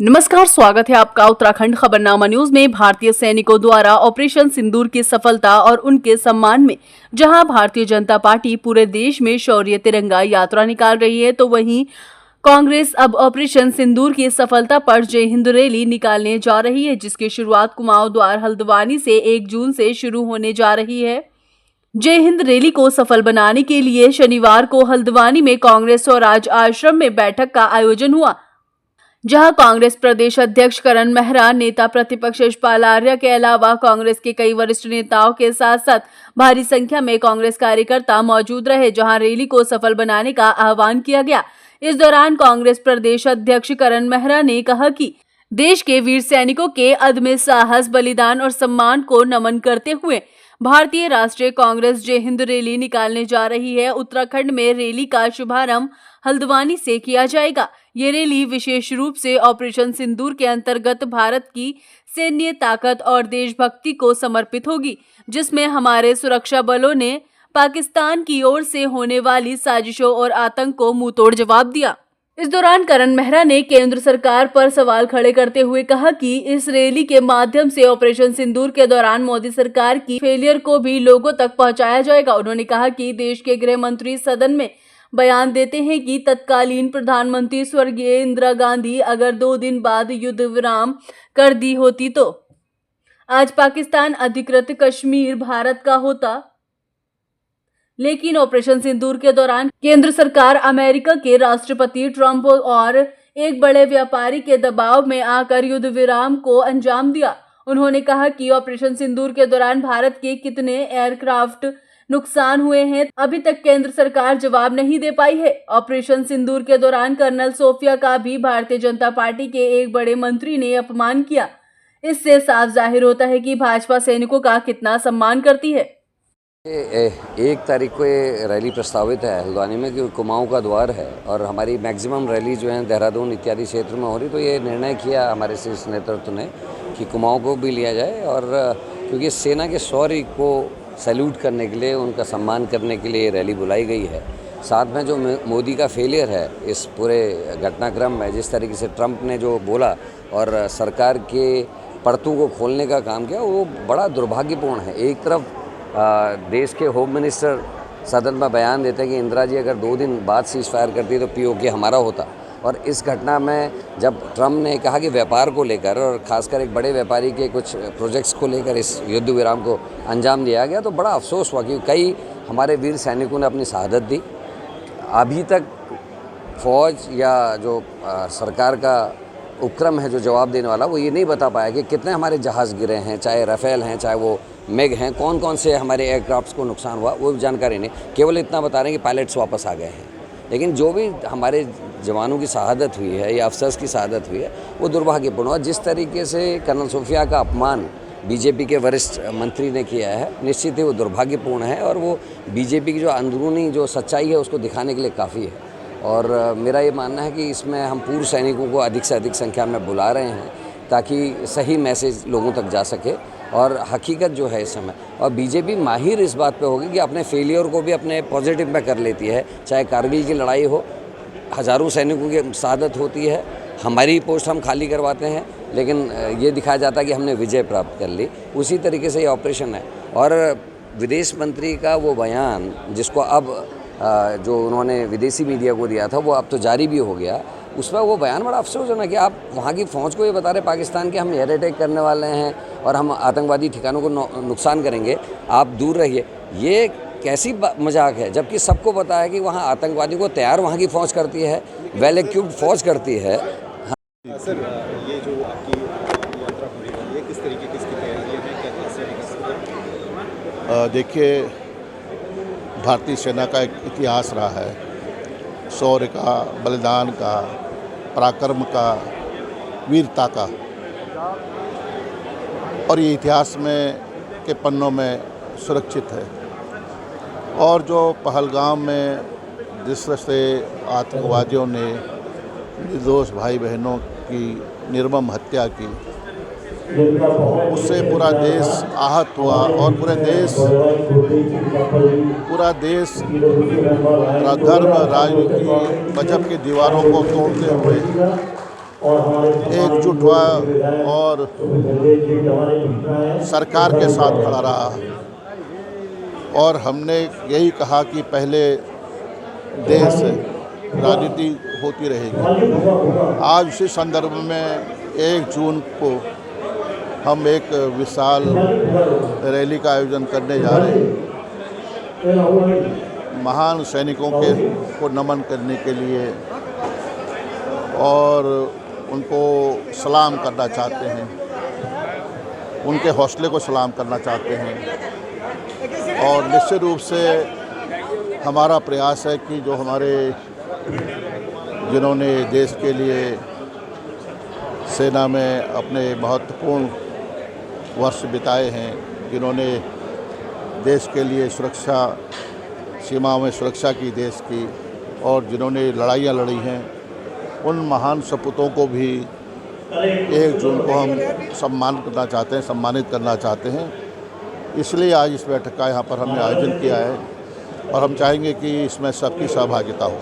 नमस्कार, स्वागत है आपका उत्तराखंड खबरनामा न्यूज में। भारतीय सैनिकों द्वारा ऑपरेशन सिंदूर की सफलता और उनके सम्मान में जहां भारतीय जनता पार्टी पूरे देश में शौर्य तिरंगा यात्रा निकाल रही है, तो वहीं कांग्रेस अब ऑपरेशन सिंदूर की सफलता पर जय हिंद रैली निकालने जा रही है, जिसकी शुरुआत कुमाऊं द्वार हल्द्वानी से 1 जून से शुरू होने जा रही है। जय हिंद रैली को सफल बनाने के लिए शनिवार को हल्द्वानी में कांग्रेस स्वराज आश्रम में बैठक का आयोजन हुआ, जहां कांग्रेस प्रदेश अध्यक्ष करण मेहरा, नेता प्रतिपक्ष यशपाल आर्य के अलावा कांग्रेस के कई वरिष्ठ नेताओं के साथ साथ भारी संख्या में कांग्रेस कार्यकर्ता मौजूद रहे, जहां रैली को सफल बनाने का आह्वान किया गया। इस दौरान कांग्रेस प्रदेश अध्यक्ष करण मेहरा ने कहा कि देश के वीर सैनिकों के अदम्य साहस, बलिदान और सम्मान को नमन करते हुए भारतीय राष्ट्रीय कांग्रेस जय हिंद रैली निकालने जा रही है। उत्तराखंड में रैली का शुभारंभ हल्द्वानी से किया जाएगा। ये रैली विशेष रूप से ऑपरेशन सिंदूर के अंतर्गत भारत की सैन्य ताकत और देशभक्ति को समर्पित होगी, जिसमें हमारे सुरक्षा बलों ने पाकिस्तान की ओर से होने वाली साजिशों और आतंक को मुंहतोड़ जवाब दिया। इस दौरान करण मेहरा ने केंद्र सरकार पर सवाल खड़े करते हुए कहा कि इस रैली के माध्यम से ऑपरेशन सिंदूर के दौरान मोदी सरकार की फेलियर को भी लोगों तक पहुंचाया जाएगा। उन्होंने कहा कि देश के गृह मंत्री सदन में बयान देते हैं कि तत्कालीन प्रधानमंत्री स्वर्गीय इंदिरा गांधी अगर 2 दिन बाद युद्ध विराम कर दी होती तो आज पाकिस्तान अधिकृत कश्मीर भारत का होता। लेकिन ऑपरेशन सिंदूर के दौरान केंद्र सरकार अमेरिका के राष्ट्रपति ट्रंप और एक बड़े व्यापारी के दबाव में आकर युद्ध विराम को अंजाम दिया। उन्होंने कहा कि ऑपरेशन सिंदूर के दौरान भारत के कितने एयरक्राफ्ट नुकसान हुए हैं, अभी तक केंद्र सरकार जवाब नहीं दे पाई है। ऑपरेशन सिंदूर के दौरान कर्नल सोफिया का भी भारतीय जनता पार्टी के एक बड़े मंत्री ने अपमान किया। इससे साफ जाहिर होता है कि भाजपा सैनिकों का कितना सम्मान करती है। 1 तारीख को ये रैली प्रस्तावित है हल्द्वानी में, क्योंकि कुमाऊं का द्वार है और हमारी मैक्सिमम रैली जो है देहरादून इत्यादि क्षेत्र में हो रही, तो ये निर्णय किया हमारे शीर्ष नेतृत्व ने कि कुमाऊं को भी लिया जाए। और क्योंकि सेना के शौर्य को सैल्यूट करने के लिए, उनका सम्मान करने के लिए रैली बुलाई गई है। साथ में जो मोदी का फेलियर है इस पूरे घटनाक्रम में, जिस तरीके से ट्रंप ने जो बोला और सरकार के परतों को खोलने का काम किया, वो बड़ा दुर्भाग्यपूर्ण है। एक तरफ देश के होम मिनिस्टर सदन में बयान देते हैं कि इंदिरा जी अगर 2 दिन बाद सीज फायर करती तो पीओके हमारा होता, और इस घटना में जब ट्रंप ने कहा कि व्यापार को लेकर और ख़ासकर एक बड़े व्यापारी के कुछ प्रोजेक्ट्स को लेकर इस युद्ध विराम को अंजाम दिया गया, तो बड़ा अफसोस हुआ कि कई हमारे वीर सैनिकों ने अपनी शहादत दी। अभी तक फौज या जो सरकार का उपक्रम है जो जवाब देने वाला, वो ये नहीं बता पाया कि कितने हमारे जहाज़ गिरे हैं, चाहे राफेल हैं, चाहे वो मेघ हैं, कौन कौन से हमारे एयरक्राफ्ट्स को नुकसान हुआ, वो जानकारी नहीं। केवल इतना बता रहे हैं कि पायलट्स वापस आ गए हैं। लेकिन जो भी हमारे जवानों की शहादत हुई है या अफसर्स की शहादत हुई है, वो दुर्भाग्यपूर्ण है। जिस तरीके से कर्नल सोफिया का अपमान बीजेपी के वरिष्ठ मंत्री ने किया है, निश्चित ही वो दुर्भाग्यपूर्ण है, और वो बीजेपी की जो अंदरूनी जो सच्चाई है उसको दिखाने के लिए काफ़ी है। और मेरा ये मानना है कि इसमें हम पूर्व सैनिकों को अधिक से अधिक संख्या में बुला रहे हैं ताकि सही मैसेज लोगों तक जा सके और हकीकत जो है इस समय। और बीजेपी माहिर इस बात पे होगी कि अपने फेलियर को भी अपने पॉजिटिव में कर लेती है। चाहे कारगिल की लड़ाई हो, हज़ारों सैनिकों की शहादत होती है, हमारी पोस्ट हम खाली करवाते हैं, लेकिन ये दिखाया जाता है कि हमने विजय प्राप्त कर ली। उसी तरीके से ये ऑपरेशन है। और विदेश मंत्री का वो बयान, जिसको अब जो उन्होंने विदेशी मीडिया को दिया था, वो अब तो जारी भी हो गया, उसमें वो बयान बड़ा अफसोसजनक है कि आप वहाँ की फ़ौज को ये बता रहे पाकिस्तान के हम एयर अटैक करने वाले हैं और हम आतंकवादी ठिकानों को नुकसान करेंगे, आप दूर रहिए। ये कैसी मजाक है, जबकि सबको पता है कि वहाँ आतंकवादियों को तैयार वहाँ की फ़ौज करती है, वेल इक्विप्ड फ़ौज करती है। सर, ये जो आपकी यात्रा होने वाली है, किस तरीके की इसकी तैयारियाँ हैं, क्या कैसे? देखिए, भारतीय सेना का एक इतिहास रहा है, शौर्य का, बलिदान का, पराक्रम का, वीरता का, और ये इतिहास में के पन्नों में सुरक्षित है। और जो पहलगाम में जिस तरह से आतंकवादियों ने निर्दोष भाई बहनों की निर्मम हत्या की, उससे पूरा देश आहत हुआ और पूरा देश धर्म राजनीति मजहब की दीवारों को तोड़ते हुए एकजुट हुआ और सरकार के साथ खड़ा रहा। और हमने यही कहा कि पहले देश राजनीति होती रहेगी। आज उसी संदर्भ में 1 जून को हम एक विशाल रैली का आयोजन करने जा रहे हैं। महान सैनिकों को नमन करने के लिए और उनको सलाम करना चाहते हैं, उनके हौसले को सलाम करना चाहते हैं। और निश्चित रूप से हमारा प्रयास है कि जो हमारे जिन्होंने देश के लिए सेना में अपने महत्वपूर्ण वर्ष बिताए हैं, जिन्होंने देश के लिए सुरक्षा सीमाओं में सुरक्षा की देश की और जिन्होंने लड़ाइयाँ लड़ी हैं, उन महान सपूतों को भी 1 जून को हम सम्मानित करना चाहते हैं। इसलिए आज इस बैठक का यहाँ पर हमने आयोजन किया है और हम चाहेंगे कि इसमें सबकी सहभागिता हो।